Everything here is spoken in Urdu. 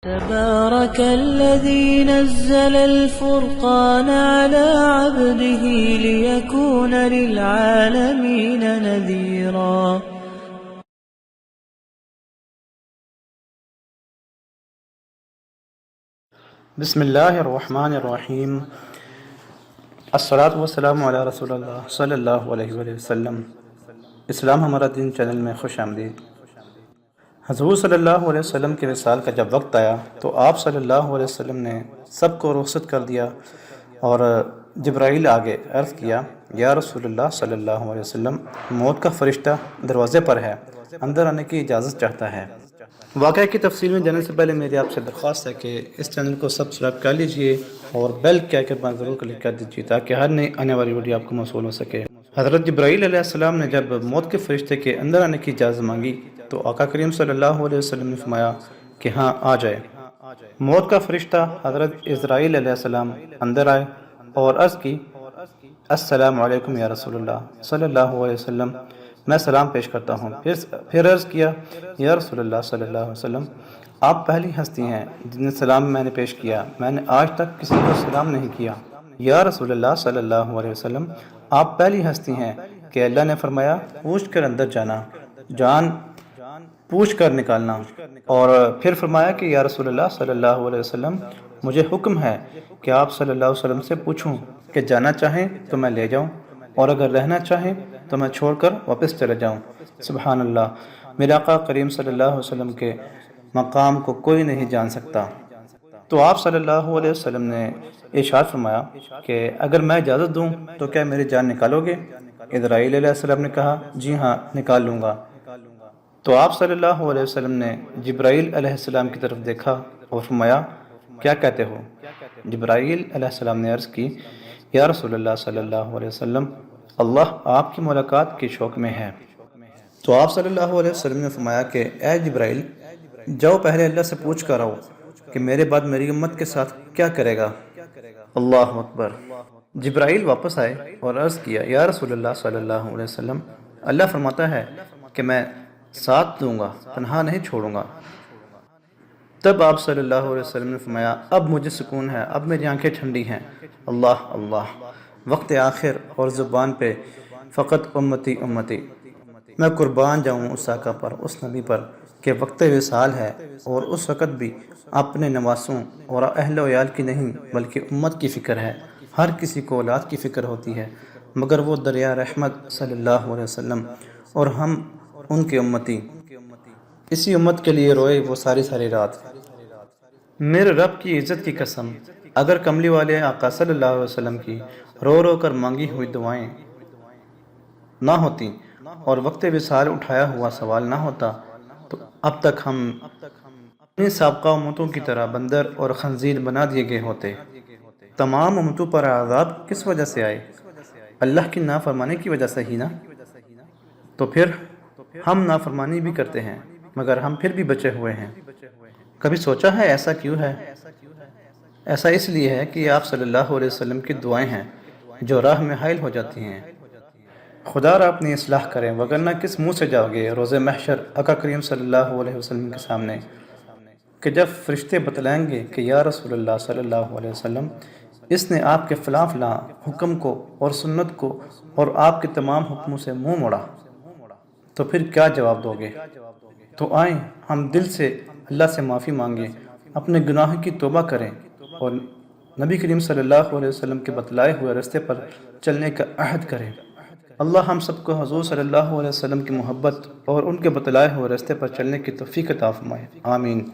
تبارك الذي نزل الفرقان على عبده ليكون للعالمين نذيرا. بسم اللہ الرحمن الرحیم. الصلاۃ والسلام علی رسول اللہ صلی اللہ علیہ وآلہ وسلم. اسلام ہمارا دین چینل میں خوش آمدید. حضور صلی اللہ علیہ وسلم کے وصال کا جب وقت آیا تو آپ صلی اللہ علیہ وسلم نے سب کو رخصت کر دیا اور جبرائیل آگے عرض کیا، یا رسول اللہ صلی اللہ علیہ وسلم، موت کا فرشتہ دروازے پر ہے، اندر آنے کی اجازت چاہتا ہے. واقعہ کی تفصیل میں جانے سے پہلے میری آپ سے درخواست ہے کہ اس چینل کو سبسکرائب کر لیجئے اور بیل کے آئیکن پر ضرور کلک کر دیجئے تاکہ ہر نئی آنے والی ویڈیو آپ کو موصول ہو سکے. حضرت جبرائیل علیہ السلام نے جب موت کے فرشتے کے اندر آنے کی اجازت مانگی تو آقا کریم صلی اللہ علیہ وسلم نے فرمایا کہ ہاں آ جائے. موت کا فرشتہ حضرت عزرائیل علیہ السلام اندر آئے اور عرض کی، السلام علیکم یا رسول اللہ صلی اللہ علیہ وسلم، میں سلام پیش کرتا ہوں. پھر عرض کیا، یا رسول اللہ صلی اللہ علیہ وسلم، آپ پہلی ہستی ہیں جن سلام میں نے پیش کیا، میں نے آج تک کسی کو سلام نہیں کیا. یا رسول اللہ صلی اللہ علیہ وسلم، آپ پہلی ہستی ہیں کہ اللہ نے فرمایا پوچھ کر اندر جانا، جان پوچھ کر نکالنا. اور پھر فرمایا کہ یا رسول اللہ صلی اللہ علیہ وسلم، مجھے حکم ہے کہ آپ صلی اللہ علیہ وسلم سے پوچھوں کہ جانا چاہیں تو میں لے جاؤں اور اگر رہنا چاہیں تو میں چھوڑ کر واپس چلے جاؤں. سبحان اللہ، میرے آقا کریم صلی اللہ علیہ وسلم کے مقام کو کوئی نہیں جان سکتا. تو آپ صلی اللہ علیہ وسلم نے ارشاد فرمایا کہ اگر میں اجازت دوں تو کیا میری جان نکالو گے؟ عزرائیل علیہ السلام نے کہا، جی ہاں نکال لوں گا. تو آپ صلی اللہ علیہ وسلم نے جبرائیل علیہ السلام کی طرف دیکھا اور فرمایا، کیا کہتے ہو؟ جبرائیل علیہ السلام نے عرض کی، یا رسول اللہ صلی اللہ علیہ وسلم، اللہ آپ کی ملاقات کے شوق میں ہے. تو آپ صلی اللہ علیہ وسلم نے فرمایا کہ اے جبرائیل، جاؤ پہلے اللہ سے پوچھ کر آؤ کہ میرے بعد میری امت کے ساتھ کیا کرے گا. اللہ اکبر. جبرائیل واپس آئے اور عرض کیا، یا رسول اللہ صلی اللہ علیہ وسلم، اللہ فرماتا ہے کہ میں ساتھ دوں گا، تنہا نہیں چھوڑوں گا. تب آپ صلی اللہ علیہ وسلم نے فرمایا، اب مجھے سکون ہے، اب میری آنکھیں ٹھنڈی ہیں. اللہ اللہ. وقت آخر اور زبان پہ فقط امتی امتی. میں قربان جاؤں اس آقا پر، اس نبی پر کہ وقت وصال ہے اور اس وقت بھی اپنے نواسوں اور اہل و عیال کی نہیں بلکہ امت کی فکر ہے. ہر کسی کو اولاد کی فکر ہوتی ہے مگر وہ دریا رحمت صلی اللہ علیہ وسلم اور ہم ان کے امتی. اسی امت کے لیے روئے وہ ساری ساری رات. میرے رب کی عزت کی قسم، اگر کملی والے آقا صلی اللہ علیہ وسلم کی رو رو کر مانگی ہوئی دعائیں نہ ہوتی اور وقت وصال اٹھایا ہوا سوال نہ ہوتا تو اب تک ہم اپنی سابقہ امتوں کی طرح بندر اور خنزیر بنا دیے گئے ہوتے. تمام امتوں پر عذاب کس وجہ سے آئے؟ اللہ کی نافرمانی کی وجہ سے ہی نا. تو پھر ہم نافرمانی بھی کرتے ہیں مگر ہم پھر بھی بچے ہوئے ہیں. کبھی سوچا ہے ایسا کیوں ہے؟ ایسا اس لیے ہے کہ آپ صلی اللہ علیہ وسلم کی دعائیں ہیں جو راہ میں حائل ہو جاتی ہیں. خدا را اپنی اصلاح کریں، وگرنہ کس منہ سے جاؤ گے روز محشر آقا کریم صلی اللہ علیہ وسلم کے سامنے کہ جب فرشتے بتلائیں گے کہ یا رسول اللہ صلی اللہ علیہ وسلم، اس نے آپ کے فلاں فلاں حکم کو اور سنت کو اور آپ کے تمام حکموں سے منہ موڑا، تو پھر کیا جواب دو گے؟ تو آئیں ہم دل سے اللہ سے معافی مانگیں، اپنے گناہ کی توبہ کریں اور نبی کریم صلی اللہ علیہ وسلم کے بتلائے ہوئے راستے پر چلنے کا عہد کریں. اللہ ہم سب کو حضور صلی اللہ علیہ وسلم کی محبت اور ان کے بتلائے ہوئے راستے پر چلنے کی توفیق عطا فرمائے. آمین.